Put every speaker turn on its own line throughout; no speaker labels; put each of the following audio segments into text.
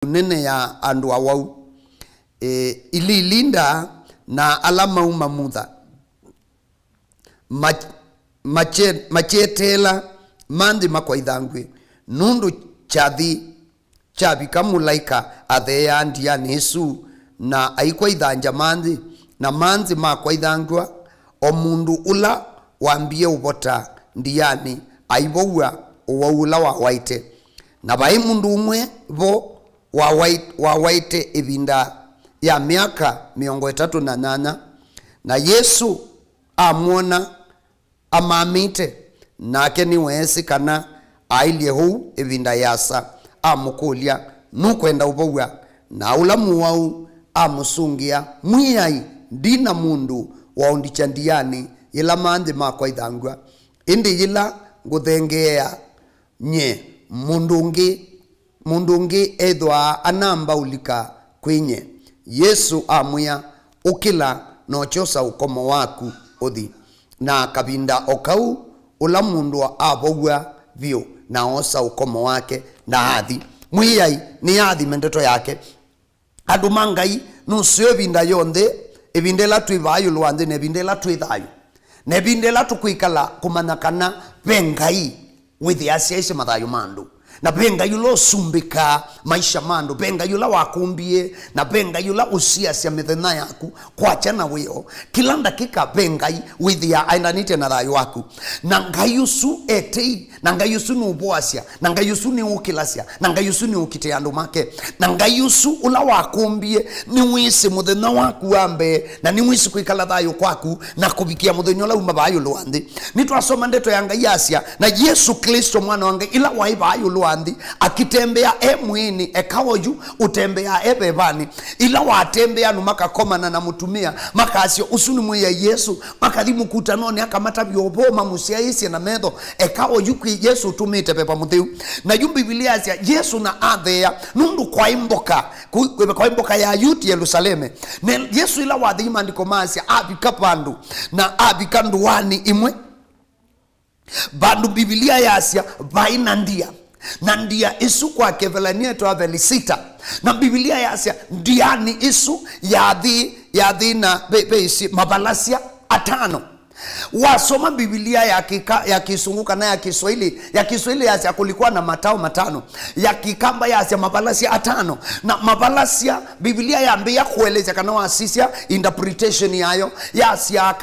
nene ya andu awau ililinda na alama umamutha machetela mandi makwaithangwe nundu chathi kamulaika athea ndiani Yesu na aikwaithanja mandi na manzi makwaithangwa o mundu ula wambie ubota ndiani aiboua uwaula wa waite na bai mundu umwe bo wa waite ibinda ya miaka 38 na Yesu amwona amamite nake ni wesi kana ailie huu ibinda yasa amukulia nukwenda uboua na ula muwau amusungia mwiyai ndina mundu waundichandiani ila mandi makwaithangwa indi ila nguthengea nye mundungi edwa anamba ulika kwenye Yesu amwia ukila nochosa ukomo waku uthi na kabinda okau ula mundu aboua vio na osa ukomo wake na athi mwiyai ni athi mendeto yake andu mangai nusio binda yonde ebindela twivayo lwande ne bindela twithayo ne bindela tukwikala kumanyakana bengai with yasiaise mathayo mandu na benga yulo sumbika maisha mandu benga yula wakumbie na benga yula usiasia mithena yaku kwacha na wio kila dakika benga with ya aindanite na thayo waku na ngayusu etei na ngayusu ni uboasia na ngayusu ni ukilasia na ngayusu ni ukite andu make na ngayusu ula wakumbie ni wisi muthena waku ambe na ni wisi kuikala thayo kwaku na kubikia muthenya ula umabayo lwandi nitwasoma ndeto ya ngayasia na Yesu Kristo mwana wange ila waibayo lwandi akitembea mwini ekawoju utembea ebevani ila watembea numaka komana na mutumia makasio usuni mwe ya Yesu makathimu kutanoni akamata bioboma musiaisi na medho ekawoju kwi Yesu utumite pepa mutheu na Biblia asia Yesu na athea nundu kwa imboka ya yuti Yerusaleme ne Yesu ila wathima ndiko masia abika pandu na abika nduani imwe bandu Biblia yasia vaina ndia na ndia isu kwa kevelania tuaveli 6 na Biblia yasia ndiani isu yadhi na beisi mabalasia 5 wasoma Biblia ya kisunguka na ya Kiswahili yasia kulikuwa na matao 5 ya kikamba yasia mabalasia 5 na mabalasia Biblia yaambia kueleza kana wasisia interpretation yayo yasia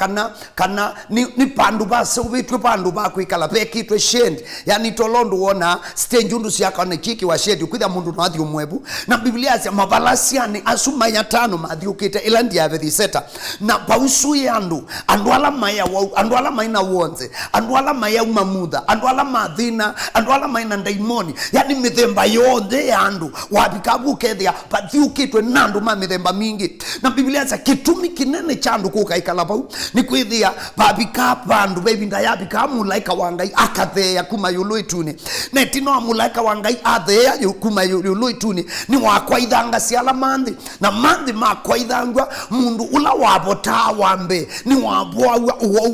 kana ni pandu base ubitwe pandu ba kuikala pekitwe shend yani tolondo wona stenjundu siaka na kiki wa shend kwitha mundu no athi umwebu na Biblia yasia mabalasia ni asuma ya 5 mathiukite ila ndia vethi seta na pausu yandu andwala maya andwala maina wonze andwala maya umamutha andwala mathina andwala maina ndaimoni yani mithemba yonde yandu wabikabu kethia pathiukitwe nandu ma mithemba mingi na Biblia za kitumi kinene chandu kukaikala pau ni kwithia babika pandu bebinda yabika mulaika wangai akathea kuma yuluituni netino mulaika wangai athea kuma yuluituni ni wakwaithanga siala mandi na mandi makwaithangwa mundu ula wabota wambe ni wabwa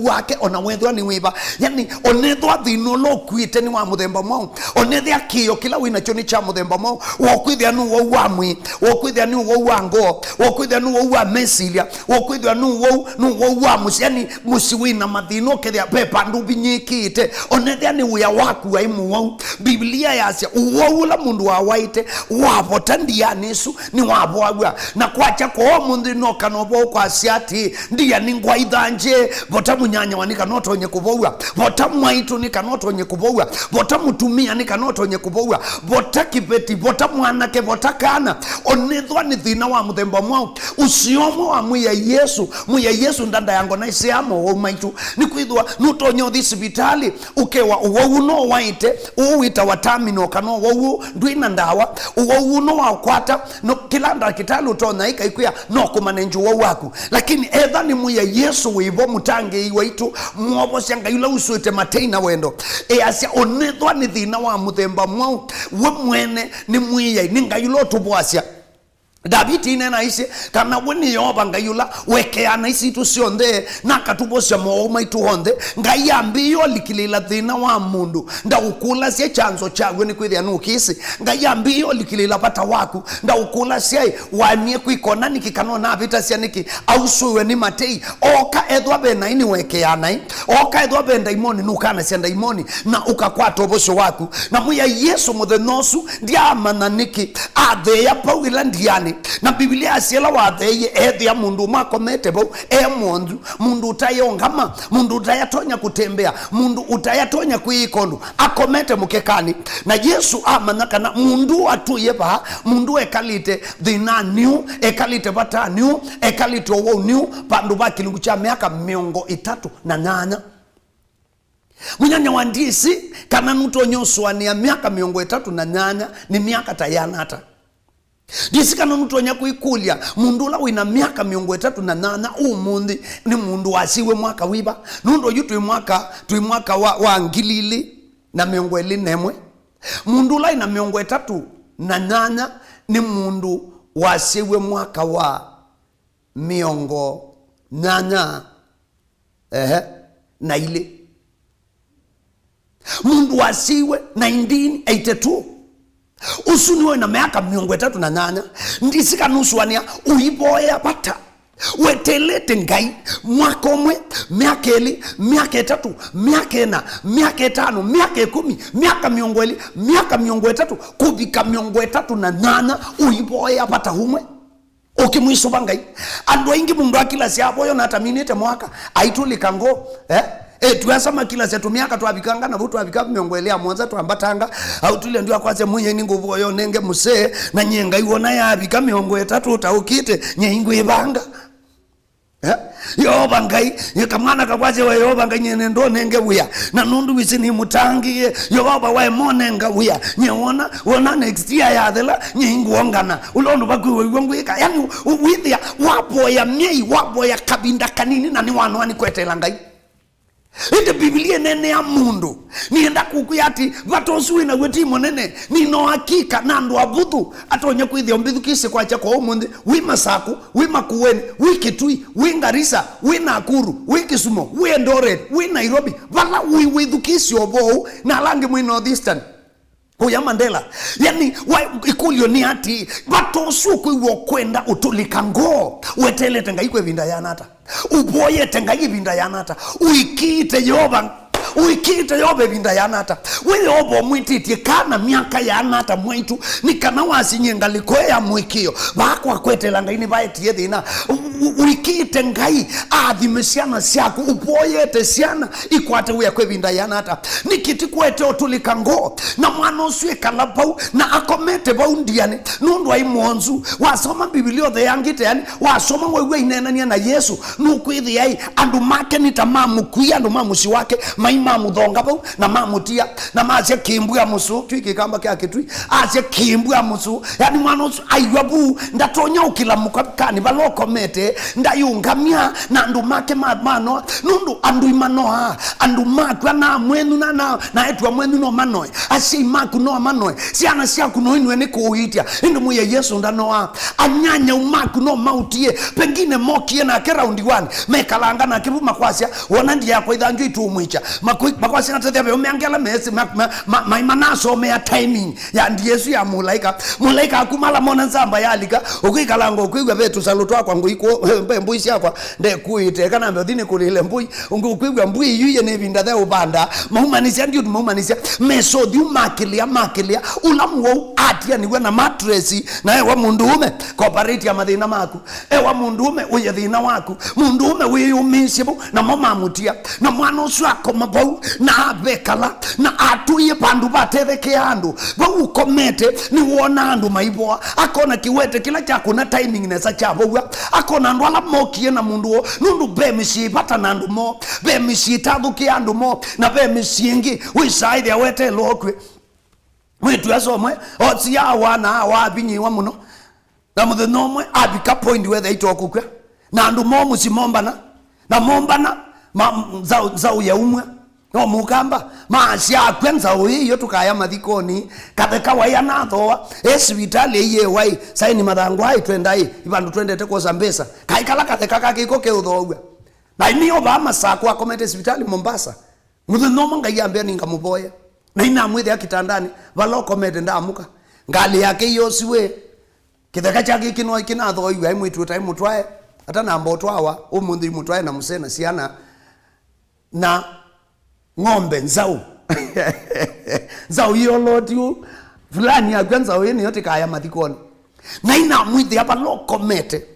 wake ona wethwa ni wiba yani onethwa thino lokwite ni wa muthemba mwao onethia kiyo kila wina choni cha muthemba mwao wokwithia nu wo wamwi wokwithia nu wo wango wokwithia nu wo wa mesilia wokwithia nu wo wa musiani musiwina mathino kethia pepa ndubinyikite onethia ni uya waku wa imu wao Biblia yasia uwula mundu wa waite wabota ndiani Yesu ni wabwa na kwacha ko mundu no kanobo kwa siati ndia ningwa idhanje bota munyanya wanika noto nye kuboua bota mwaitu nika noto nye kuboua bota mutumia nika noto nye kuboua bota kibeti bota mwanake bota kana onethwa ni thina wa muthemba mwao usiomo wa mwiya Yesu ndanda yango na isiamo wa maitu ni kwithwa nutonyo thisibitali ukewa uwau no waite uwita watamino kano uwau ndwina ndawa uwau no wakwata no kila ndakitali utona ikaikuya no kumanenju uwau waku lakini edha ni mwiya Yesu wibo mutange iwaitu mwobo sianga yula usuite mateina wendo asia onethwa ni thina wa muthemba mwao we mwene ni mwiya ninga yulo tuboasia David inena ise kana weni yoba ngayula wekeana isi tusionde nakatubosya mooma ituhonde ngayambiyo likilila thina wa mundu ndaukula sie chanzo chagwe ni kwithia nukisi ngayambiyo likilila pata waku ndaukula sie wanie kwikona nikikanona vita sia niki ausuwe ni matei oka edwa bena ini wekeana oka edwa benda imoni nukana sia ndaimoni na ukakwata obosyo waku na muya Yesu muthenosu ndiamana niki atheya pawila ndiani na Biblia asiela watheye ethia mundu makomete bo mondu mundu utayongama mundu utayatonya kutembea mundu utayatonya kuikondu akomete mukekani na Yesu amanaka na mundu atuye ba mundu ekalite thina new ekalite bata new ekalite owo new pandu bakilungu cha miaka 38 munyanya wandisi kana nutonyoswa ni miaka 38 ni miaka tayanata disika no mutonya kuikulia mundu la wina miaka 38 umundi ni mundu wasiwe mwaka wiba nundo yutu mwaka wa ngilili na 2021 mundu la ina 38 ni mundu wasiwe mwaka wa 80 na ile mundu wasiwe 1982 usuniwe na miaka 38 ndisika nusuania uiboya bata wetelete ngai mwaka omwe miaka 2 miaka 3 miaka 4 miaka 5 miaka 10 miaka 20 miaka 30 kubika 38 uiboya bata humwe ukimwiso bangai ando ingi mundu akila siaboyo na taminete mwaka aitulika ngo tuasama kila setu miaka twabikanga na vutu abika myongwelea mwanza twambatanga au tule ndio akwaze munye ninguvu oyo nenge muse na nyenga iwona ya abika myongo 3 utaukite nyengu ibanga yo bangai yekamana kakwaze wa yo bangai nyene ndo nenge buya na nundu wisini mutangiye yo baba wa monenga buya nyewona wona next year ya thela nyengu ongana ulondo bakwe wongwika yani withia waboya myei waboya kabinda kanini na ni wanwani kwetela ngai ite Biblia nene ya mundu nienda kukuyati vatosuwe na wetimo nene nino hakika nandu abuthu atonya kwithia mbithukise kwa chako omundi wima saku wima kuweni wikitui wingarisa winakuru wikisumo wiendoret winairobi vala withukisi obo na langi mwi northeastern kuya Mandela yani ikulio ni ati vatosuwe kwiwo kwenda utulikango wetelete ngaikwe vinda yanata uboye tengayi vinda yanata uikite yobe vinda yanata wewe obo mwititi kana miaka yanata mwitu nikana wasinyenga likoya mwikio bakwa kwetela ngaini baetie thina uikite ngai athimesiana siaku uboyete siana ikwate uya kwe vinda yanata nikiti kwete otulikango na mwana uswe kalapau na akomete baundiane nundu ai monzu wasoma Biblia the yangite yani wasoma wewe inenania na Yesu nukwithi ai andu make nitamamu kuya andu mamushi wake maimamu thonga bau na mamutia na maze kimbua musu twiki kamba kya kitwi aze kimbua musu yani mwana aywabu ndatonya ukila mukapkani balokomete ndayungamia na andu make mano nundu andu imanoa andu makwa na mwenu na etwa mwenu no manoe asi maku no manoe siana siaku no inwe ni kuhitia ndu muye Yesu ndanoa anyanya umaku no mautie pengine mokie na round 1 mekalanga na kibu makwasya wona ndi yakwa ithanju itumwicha makwasya na tethebe umeangela mesi maimanaso me timing ya ndi Yesu ya mulaika akumala mona nzamba yalika ukikalango kwigwa vetu saluto akwa nguiko mbui syakwa nde kuite kana mbodini kulile mbui ungukwigwa mbui yuye ne binda the ubanda mahumanisia ndio mahumanisia mesodi umakilia ulamuo atia niwe na mattress na ewa mundume cooperate ya mathina maku ewa mundume uye thina waku mundume wiyumishibu na mamamutia na mwana usu akoma bau na abekala na atuye pandu batetheke andu bau komete ni wona andu maiboa akona kiwete kila chako na timing nesa chabo akona andu ala mokie na mundu nundu bemishi bata na andu mo bemishi tabuki andu mo na bemishi ngi wisaidi awete lokwe wetu asomwe otsi ya wana wabinyiwa muno na muthenomwe abika point where they talk ukwa na andu mo musimombana na mombana zau ya umwe no mukamba macia kwenza uyo tukaya mathikoni katheka waya nathoa esibitali iye wai saini mathangwai twendai ibandu twendete kwa Zambesa kaikala katheka kakiko ke uthoga na niyo ba masako akomete hospitali Mombasa muthino ngai ambia ninga muboya na ina mwithe akitandani baloko mede ndamuka ngali yake iyo siwe kitheka chake kino kinatho iwe ai mwitu tai mutwae ata na mbotwawa umundi mutwae na musena siana na ng'ombe nzau nzau iyo lotiu fulani ya kwanza wewe yote kaya mathikoni na ina mwithe hapa loko mete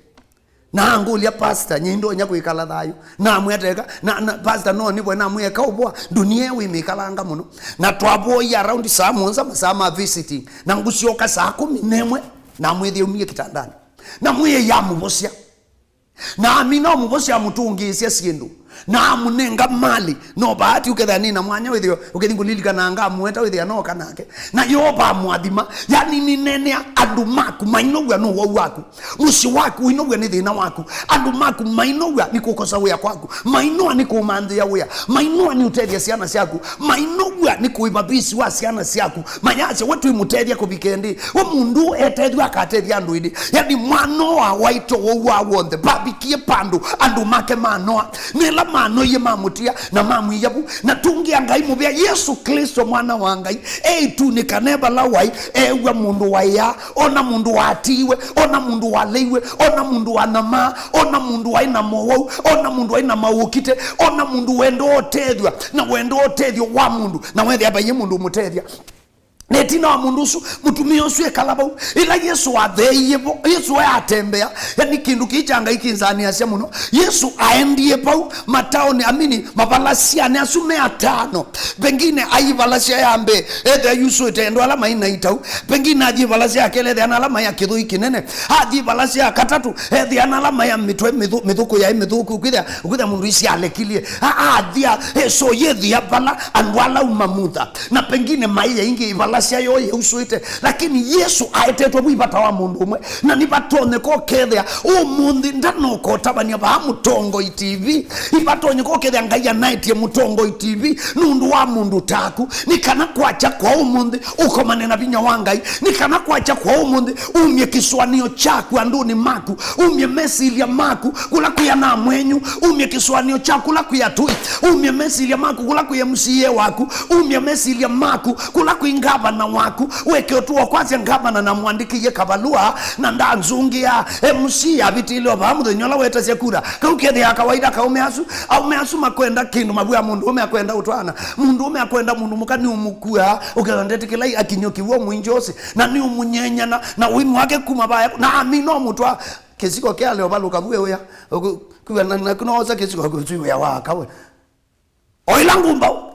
na angulia pastor nyindo nya kuikala thayo na mweteka na pastor no ni bwana mweka ubwa dunia wi mikalanga muno na twabo ya around saa monza masama visiting na ngusyoka saa 10 na mwethe umie kitandani na mwiye ya mubosia na amina mubosia mutungisia sindu na munenga mali no bahati ukethani na mwanya withio ukethingulilika na anga mweta withia no kanake na yoba mwathima yani ni nene andu maku mainogwa no waku musi waku inogwa ni thina waku andu maku mainogwa ni kukosa wia kwaku mainogwa ni kumanthia wia mainogwa ni utethia ciana ciaku mainogwa ni kuiba bisi wa ciana ciaku manyache wetu imutethia kubikendi wo mundu etethia akatethia andu idi yani mwano wa waito wa wonde babikie pandu andu make manoa nela mano ye mamutia na mamu yabu na tungia ngai mubia Yesu Kristo mwana wa ngai tu ni kaneba lawai ewa mundu waya ona mundu watiwe ona mundu waleiwe ona mundu wanama ona mundu waina mowo ona mundu waina mawukite ona mundu wendo otethwa na wendo otethwa wa mundu na wethi abaye mundu mutethia netina wa mundusu mutumio su ekalabau ila Yesu atheiebo Yesu atembea yani kindu kichanga ikinzani asia muno Yesu aendie pau mataoni amini mabalasia ne asume atano pengine aivalasia yambe ethe yusu etendo alama inaitau pengine ajivalasia akele ana alama ya kithui kinene ajivalasia katatu ethe ana alama ya mitwe mithuku ya mithuku kwitha mundu isi alekilie athia so yethi abala anwala umamutha na pengine maiya ingi sia yo usuite lakini Yesu aetetwa bwibata wa mundu umwe na nibatone ko kethia umundi ndano ko tabania ba mutongo TV ibatonye ko kethia ngaya night ya mutongo TV nundu wa mundu taku nikana kwacha kwa umundi ukomane na binya wangai nikana kwacha kwa umundi umye kiswanio chaku anduni maku umye mesilia maku kula kuya na mwenyu umye kiswanio chaku kula kuya tui umye mesilia maku kula kuya msiye waku umye mesilia maku kula kuingaba na waku weke otuwa kwazi ngabana na mwandiki ye kabalua na ndanzungia MC abitilo bamude nyola weta sekura kaukede ya kawaida kaumeasu au measu makwenda kindu mabuya mundu umeakwenda utwana mundu umeakwenda mundu mukani umukua ukelandete kilai akinyoki wo mwinjose na ni umunyenya na wimu wake kumabaya na amino mutwa kesiko kyale obaluka buwe ya kuwa na kunoza kesiko kuziwe ya wakawe oilangu mbao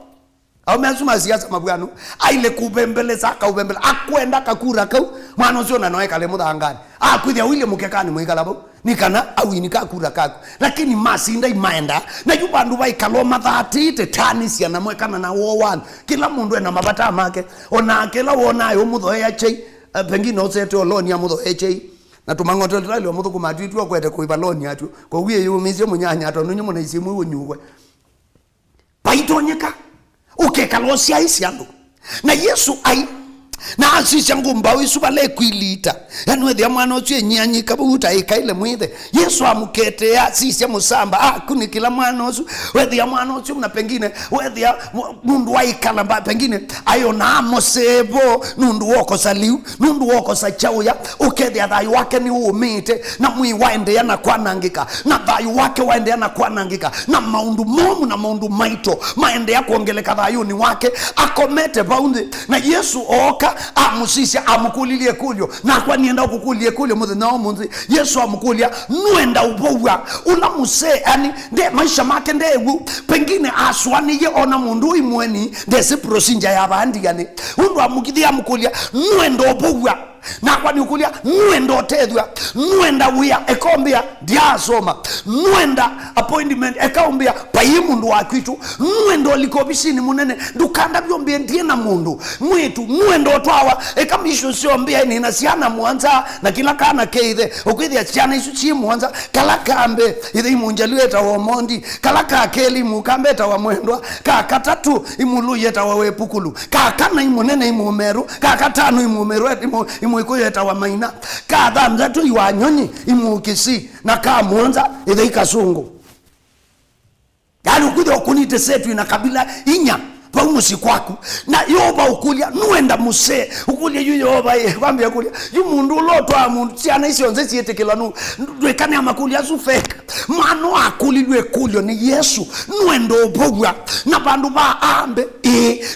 au measuma siasa mabwanu aile kubembeleza akaubembela akwenda kakura kau mwana ucio na noe kale muthangani akwithia wile mukekani mwikalabo nikana au inika kura kako lakini masinda imaenda na yubandu baikalo mathatite tani cia na mwekana na wowan kila mundu ena mabata make ona kila wonayo muthoya chei pengine osete oloni ya muthoya chei na tumangoto lalo muthuku matwitu kwete kuiba loni atu ko wiye yumizie munyanya to nunyu muna isimu unyugwe baitonyeka ukekalosia isi andu na Yesu ai na asisi ngumba wisubale kwilita yani wethi mwana ucio nyanyika buta ikaile mwithe Yesu amukete asisi musamba kuni kila mwana ucio wethi mwana ucio na pengine wethi mundu waikala pengine ayo na mosebo nundu woko saliu nundu woko sachauya ukethi thayu wake ni umite na mwi waende yana kwanangika na thayu wake waende yana kwanangika na maundu momu na maundu maito maende ya kuongeleka thayu ni wake akomete baundi na Yesu oka amusisia amukulilie kulyo na kwa nienda kukulie kulyo muthina omunthi Yesu amukulia nwenda ubowa ula muse yani nde maisha make ndewu pengine aswaniye ona mundu imweni ndese procedure ya bandi yani undu amukithia amukulia nwenda ubowa na kwa nikulia nuenda otethwa nuenda wia ekombia diasoma nuenda appointment ekaumbia payi mundu wakwitu nuenda olikobisini munene ndukanda byombie ndie na mundu mwitu nuenda otwawa ekamisho siombia ni nasiana mwanza na kila kana keithe okwithia ciana isu ci mwanza kala kambe ithe imunjaliweta wa mondi kala ka keli mukambeta wa mwendwa ka katatu imuluyeta wa wepukulu ka kana imunene imumeru ka katano imumeru imuikuyeta wa maina ka dhamzatu iwa nyonyi imukisi na ka mwanza ithe ikasungu yani ukuja okunite setu ina kabila inya pa umusi kwaku na yoba ukulia nuenda muse ukulia yu yoba kwambia kulia yu mundu lotwa mundu siana isi onze sietekela nu dwekane amakulia zufeka mano akulilwe kulyo ni Yesu nuendo opogwa na bandu ba ambe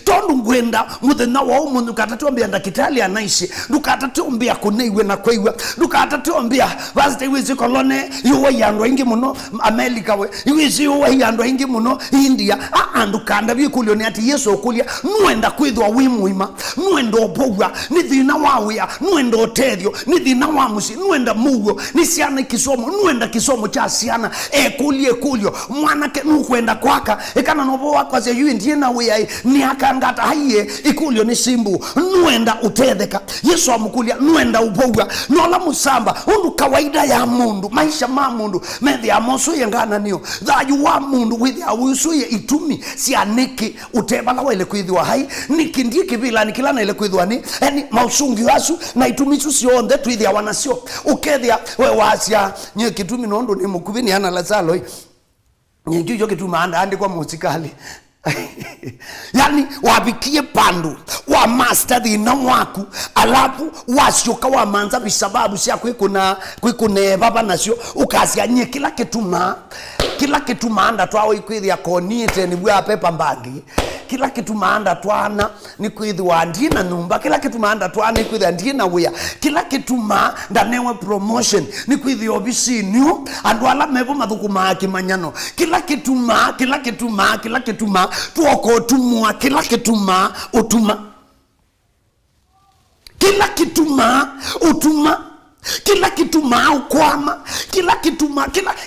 tondu ngwenda muthenya wa umundu katatuambia ndakitali anaishi ndukatatuambia kuneiwe na kweiwa ndukatatuambia bazite wizi kolone yuwa yandwa ingi muno Amerika we wizi yuwa yandwa ingi muno India ndukanda bikulyo ni ati Yesu okulia nuenda kwithwa wimuima nuenda opogwa ni thina wawia nuenda otethio ni thina wa musi nuenda mugo ni siana kisomo nuenda kisomo cha siana ekulie kulyo mwanake nukwenda kwaka ekana nobo wako ze yu ndie na wia ni akangata haiye ikulyo ni simbu nuenda utetheka Yesu amukulia nuenda upogwa nola musamba undu kawaida ya mundu maisha ma mundu methi amoso yengana niyo thayu wa mundu withi awusu ye itumi sianiki utebala wele kwithwa hai niki ndie kibila nikilana ile kwithwa ni eni mausungi wasu na itumisu sionde twithia wanasio ukethia we wasia nye kitumi nondo ni mukubini ana lazalo nye jo kituma andi kwa musikali yani wabikie pandu wa master thina mwaku alafu wasioka wa manza bisababu sia kwikune baba nasio ukasia nye kila kituma anda twawo ikwithia konite ni bwa pepa mbangi kila kitu maanda twana ni kwithwa ndina numba kila kitu maanda twana ni kwithwa ndina wia kila kitu maanda newe promotion ni kwithwa obisiniu andu ala mebo mathukuma akimanyano kila kitu tuoko tumwa kila kitu utuma kila kitu utuma kila kitu ukwama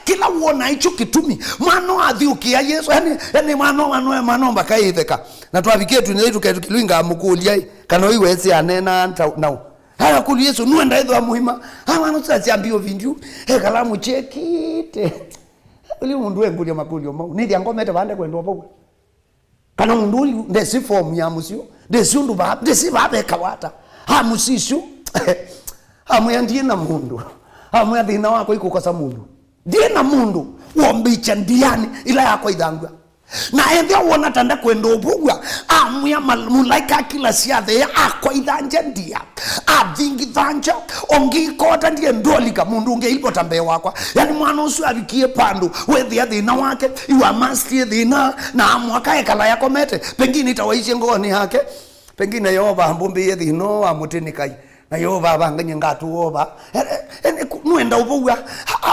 kila uona hicho kitumi mano athiukia Yesu yani mano mbakaitheka na twabikie tunile tuketukilinga amukulia kana iwezi anena nao haya kuli Yesu nuenda etho muhima hawa no tsaciambio vindu kalamu chekite uli mundu engulia makulio mau ni ngomete bande kwendo bogo kana mundu ndesi form ya musio desundu ba desi babe kawata ha musishu amuya ndie na mundu amuya thina wako ikukosa mundu ndie na mundu wombicha ndiani ila yako idhangwa na ende wona tanda kwendo bugwa amuya mulaika kila siathe ya ako idhanja ndia adingi dhanja ongi kota ndie ndolika mundu nge ilipo tambe wakwa yani mwana usu abikie pandu wethi thina wake iwa masti thina na amwaka ekala yako mete pengine itawaishe ngoni yake pengine yoba mbumbi thino amutinikai na yoba banganye ngatu oba nuenda ubugwa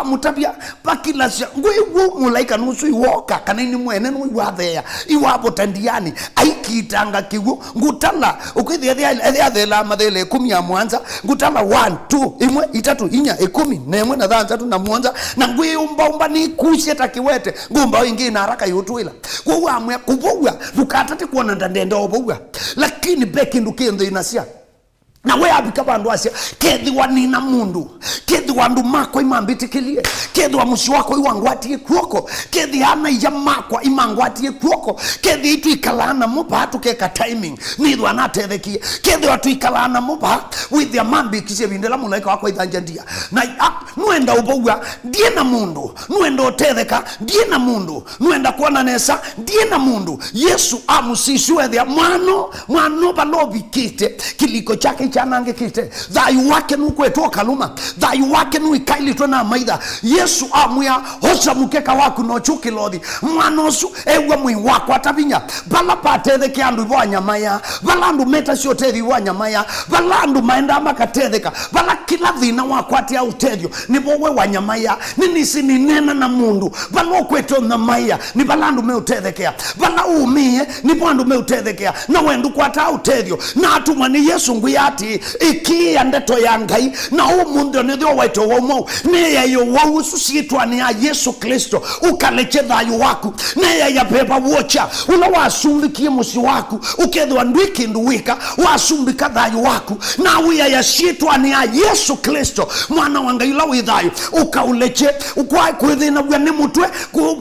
mutabia pakila sia ngwewu mulaika nusu iwoka kana ni mwene no iwathea iwapo tandiani aikitanga kiwu ngutala ukwithia athela mathele 10 ya mwanza ngutala 1 2 imwe itatu inya 10 na imwe na thanthatu na mwanza na ngwiumba ni kushia takiwete ngumba ingi na haraka yutwila kwa amwe kubugwa dukatate kuona ndende obugwa lakini beki ndukende inasia na we abika bandu asia kethi wanina mundu kethi wandu makwa imambitikilie kethi wa musi wako iwangwatie kuoko kethi ana ya makwa imangwatie kuoko kethi itu ikalana muba tukeka timing nidwa natethekie kethi watu ikalana muba with the mambi kise bindela mulaika wako idhanjandia na nuenda ubogwa die na mundu nuenda otetheka die na mundu nuenda kuona nesa die na mundu Yesu amusishwe thia mwano balobi kite kiliko chake chanange kite thayu wake nukweto kaluma thayu wake nuikailitwe na maitha Yesu amuya hosa mukeka waku no chukilodi mwanosu ewe mwi wako atabinya bala patetheke andu ibo anyamaya bala andu meta siotethi ibo anyamaya bala andu maenda makatetheka bala kila thina wako atia utethio nibo we wanyamaya ninisi ninena na mundu balo kweto na maya ni balandu meutethekea bala umie ni bandu meutethekea na wendu kwata utethio na atuma ni Yesu nguyati ikia ndeto ya Ngai na umundu nithio waito womo ne yayo wausu siitwa ni ya Yesu Kristo ukaleche thayu waku ne ya pepa wocha ula wasumbikie musi waku ukethwa ndwiki nduwika wasumbika thayu waku na uya ya siitwa ni ya Yesu Kristo mwana wa Ngai ula withayu ukauleche ukwai kwithina bwa ni mutwe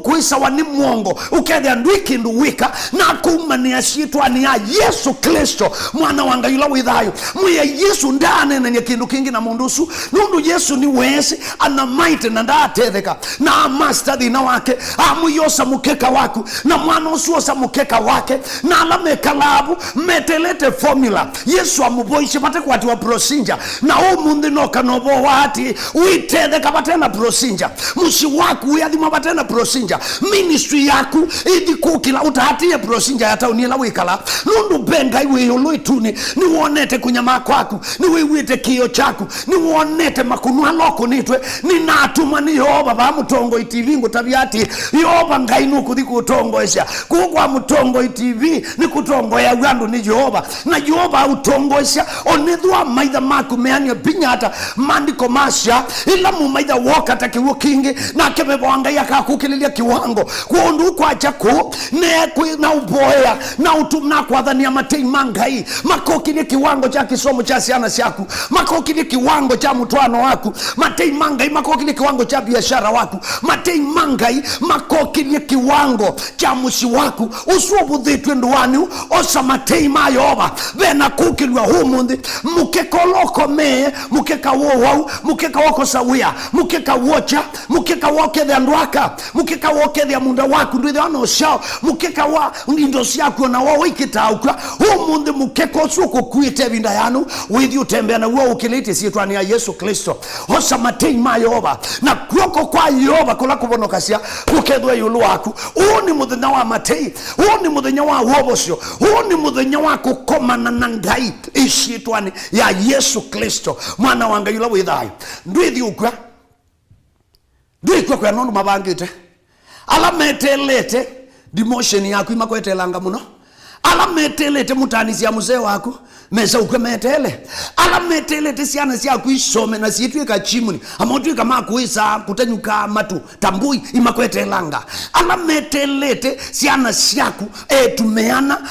kuisawa ni mwongo ukethwa ndwiki nduwika na kumani ya siitwa ni ya Yesu Kristo mwana wa Ngai ula withayu muya Yesu ndane na kindu kingi na mundusu nundu Yesu ni wesi ana mighty na ndatetheka na master dina wake amuyosa mukeka waku na mwana usuosa mukeka wake na alameka labu metelete formula Yesu amuboishe pate kwati wa procedure na umundi noka nobo wati uitetheka patena procedure musi waku uyathima patena procedure ministry yaku idi kukila utahatie procedure yata unila wikala nundu benga iwe yoloituni ni wonete kunyama kwaku ni wiwite kiyo chaku ni wonete makunua loko nitwe ni natuma ni Yehova ba mutongo TV ngutabiati Yehova ngainu kuthiko utongo esha kugwa mutongo TV ni kutongo ya yandu ni Yehova na Yehova utongo esha onethwa maitha maku meania binyata mandiko masha ila mu maitha wakata kiwokingi na kebebwanga yakakukililia kiwango kuondu kwa chako ne na uboya na utumna kwa dhania matei mangai makokili kiwango cha kisomo cha siana siaku makokili kiwango cha mtwano waku matei mangai makokili kiwango cha biashara waku matei mangai makokili kiwango cha musi waku usuobudhitwe nduwani osa matei mayoba vena kukilwa humundi mukekoloko mee mukeka wowau mukeka wako sawia mukeka wocha mukeka woke dhia nduaka mukeka woke dhia munda waku nduidhe wano shao mukeka wa indosi yaku na wawo ikitaukwa humundi mukeka osuko kuite vinda yanu withi utembea na uo ukiliti siitwani ya Yesu Kristo osa matei mayoba na kuoko kwa Yehova kula kubonokasia kukethwe yulu waku uni muthenya wa matei uni muthenya wa wobosio uni muthenya wa kukomana na Ngai ishitwani ya Yesu Kristo mwana wa Ngai ula withayu ndwithi ukwa ndwikwa kwa nondu mabangite ala metelete demotion yaku imakwetelanga muno ala metelete mutanisi ya muzee waku mesa ukwe metele ala metelete siana siaku isome na siitwika chimuni amotwika makuisa kutanyuka matu tambui imakwetelanga ala metelete siana siaku tumeana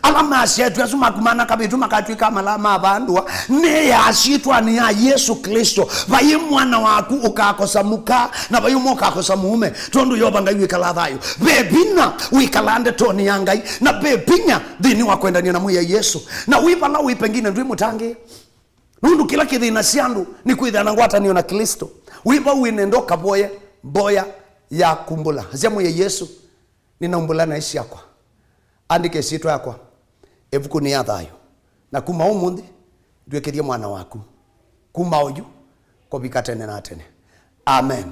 ala masietu asuma kumana kabitu makatwika malama abandwa ne yashitwa ni ya Yesu Kristo baye mwana waku ukakosa muka na baye mokakosa mume tondu yoba Ngai wikala thayo bebina wikalande toni ya Ngai na bebinya dhini wa kwendania na muya Yesu na wibala wipengine ndwi mutangi nundu kila kithina siandu ni kwithana ngwata niyo na Kristo wiba winendoka boya ya kumbula haziamu ya Yesu ninaumbula na isi yakwa andike sito yakwa evuku ni ya thayo na kuma umundi ndwekerie mwana waku kuma oju kobikatene na tene amen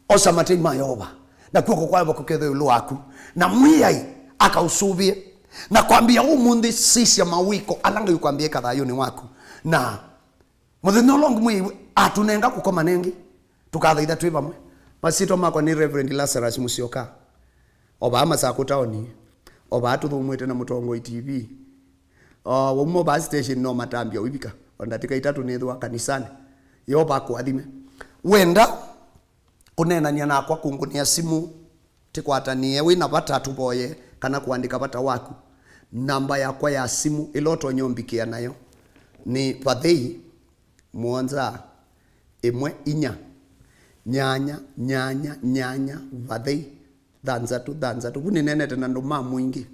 osa matei mayoba na kuoko kwa ebo kukethe ulu waku na mwiyai akausubie na kwambia umundi sisi ya mawiko alanga yukwambia kathayo ni waku na muthenya longu mwi atunenga kukoma nengi tukathaitha twi bamwe masito makwa ni REV.LAZARUS MUSYOKA oba amasako taoni oba atuthumwete na mutongo TV womo bus station no matambia wibika ondatika itatu nithwa kanisani yoba kwathime wenda kunenania nakwa kungunia simu tikwatanie wina batatu boye kana kuandika bata waku namba yakwa ya simu iloto nyombikia nayo ni pathei muonza imwe inya nyanya vathei dhanzatu kuni nenete na nduma mwingi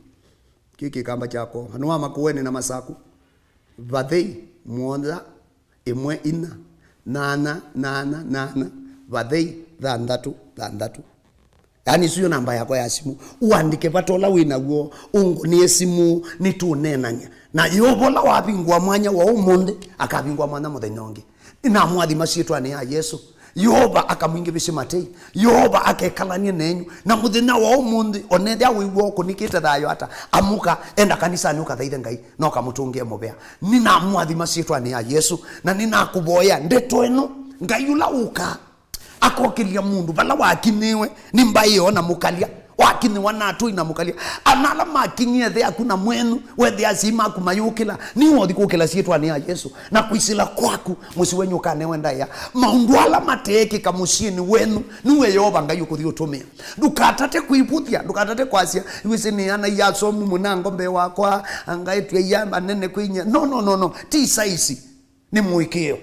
kiki kamba chako hanua makuweni na masaku vathei muonza imwe ina nana vathei dhanzatu yani siyo namba yako ya simu uandike patola winaguo ungunie simu nitunenanya na yobola wabingwa mwanya wa umunde akabingwa mwana muthenyongi ina mwathi masitwa ni ya Yesu Yoba akamwingirisha matei Yoba akekalanie nenyu na muthenya wa umunde onethia wiwo kunikite thayo hata amuka enda kanisani ukathaithe Ngai no kamutungie mubea nina mwathi masitwa ni ya Yesu na nina kuboya ndeto eno Ngai ula uka akokelia mundu bala wakiniwe ni mbayo na mukalia wakini wanatu ina mukalia anala makinyie the akuna mwenu we the azima kumayukila ni wodi kukela sietwa ni ya Yesu na kuisila kwaku musiwenyu kane wenda ya maundwala mateke kamushini wenu niwe yoba ngayuko thiotumia dukatate kuiputhia dukatate kwasia iwisi ni ana ya somu munango mbe wakwa angaitwe yamba nene kwinya no ti saisi ni muikio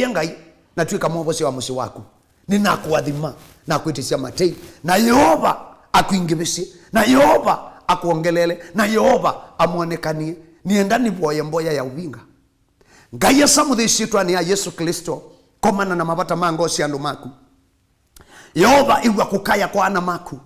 ngai na tuika mwobosi wa musi waku ninakuadhima na kuitisia matei na Yehova akuingibisi na Yehova akuongelele na Yehova amuonekanie niendani mboya ya ubinga ngaya samudhishitwa ni ya Yesu Kristo komana na mabata mango si andu maku Yehova iwa kukaya kwa ana maku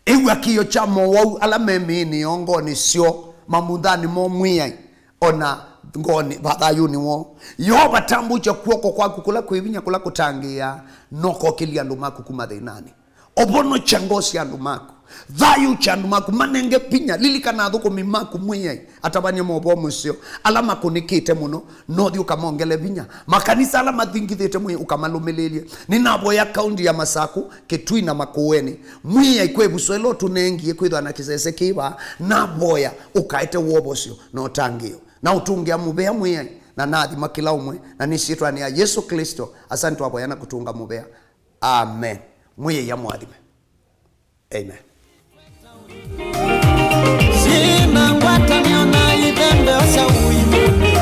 iwa kiyo cha mwau ala memini ongoni sio mamudhani momwia ona ngoni badayuni wo Yehova tambucha kuoko kwaku kula kuivinya kula kutangia noko kili andu maku kumadhinani obono changosi andu maku thayu chandu maku manenge pinya lilikana thuko mimaku mwiyai atabanye mobo musio alama kunikite muno nothi ukamongele vinya makanisa alama thingithite mwi ukamalumililie ninabo ya kaundi ya Masaku Kitui na Makueni mwiyai kwebuswelo tunengie kwithwa na kisese kiba na boya ukaite wobosio no tangio na utungia mubea mwiyai na nathi makila umwe na nisitwa ni ya Yesu Kristo asante wabo yana kutunga mubea amen mwiyai ya mwadime amen.
Sina ngwata niona idembe osa uimune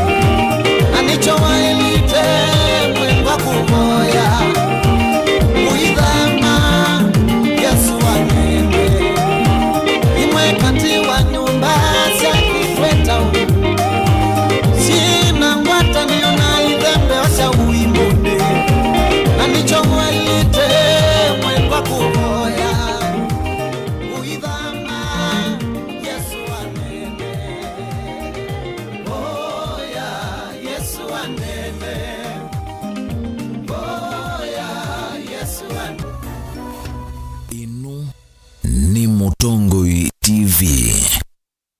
anichowa elite mwengwa kumoya uidhama Yesu wanene imwe kati wa nyumba saki kweta sina ngwata niona idembe osa uimune anichowa elite mwengwa kumoya Yesu anene